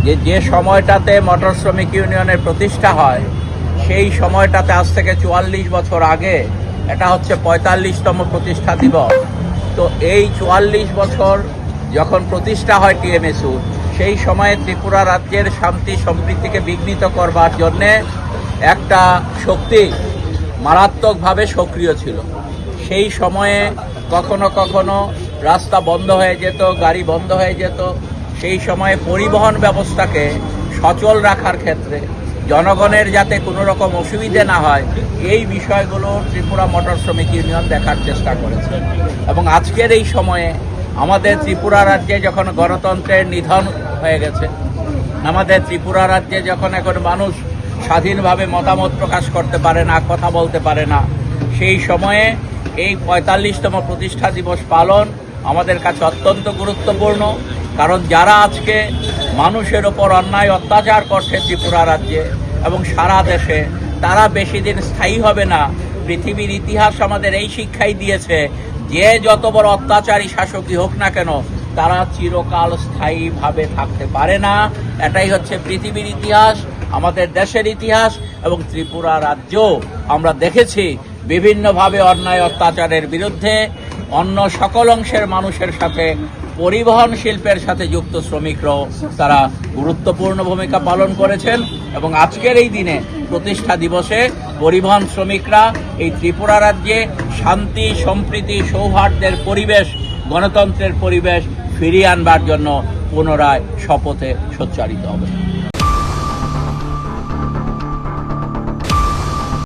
যে সময়টাতে মোটর শ্রমিক ইউনিয়নের প্রতিষ্ঠা হয় সেই সময়টাতে আজ থেকে ৪৪ বছর আগে, এটা হচ্ছে ৪৫তম প্রতিষ্ঠা দিবস। তো এই ৪৪ বছর যখন প্রতিষ্ঠা হয় টিএমএসইউ, সেই সময়ে ত্রিপুরা রাজ্যের শান্তি সম্প্রীতিকে বিঘ্নিত করবার জন্যে একটা শক্তি মারাত্মকভাবে সক্রিয় ছিল। সেই সময়ে কখনো কখনো রাস্তা বন্ধ হয়ে যেত, গাড়ি বন্ধ হয়ে যেত। সেই সময়ে পরিবহন ব্যবস্থাকে সচল রাখার ক্ষেত্রে জনগণের যাতে কোনো রকম অসুবিধে না হয়, এই বিষয়গুলো ত্রিপুরা মোটর শ্রমিক ইউনিয়ন দেখার চেষ্টা করেছে। এবং আজকের এই সময়ে আমাদের ত্রিপুরা রাজ্যে যখন গণতন্ত্রের নিধন হয়ে গেছে, আমাদের ত্রিপুরা রাজ্যে যখন এখন মানুষ স্বাধীনভাবে মতামত প্রকাশ করতে পারে না, কথা বলতে পারে না, সেই সময়ে এই ৪৫তম প্রতিষ্ঠা দিবস পালন আমাদের কাছে অত্যন্ত গুরুত্বপূর্ণ। কারণ যারা আজকে মানুষের ওপর অন্যায় অত্যাচার করছে ত্রিপুরা রাজ্যে এবং সারা দেশে, তারা বেশি দিন স্থায়ী হবে না। পৃথিবীর ইতিহাস আমাদের এই শিক্ষাই দিয়েছে যে যত বড় অত্যাচারী শাসকই হোক না কেন, তারা চিরকাল স্থায়ীভাবে থাকতে পারে না। এটাই হচ্ছে পৃথিবীর ইতিহাস, আমাদের দেশের ইতিহাস। এবং ত্রিপুরা রাজ্য আমরা দেখেছি বিভিন্নভাবে অন্যায় অত্যাচারের বিরুদ্ধে অন্য সকল অংশের মানুষের সাথে, পরিবহন শিল্পের সাথে যুক্ত শ্রমিকরাও তারা গুরুত্বপূর্ণ ভূমিকা পালন করেছেন। এবং আজকের এই দিনে প্রতিষ্ঠা দিবসে পরিবহন শ্রমিকরা এই ত্রিপুরা রাজ্যে শান্তি সম্প্রীতি সৌহার্দ্যের পরিবেশ, গণতন্ত্রের পরিবেশ ফিরিয়ে আনবার জন্য পুনরায় শপথে সোচ্চারিত হবে।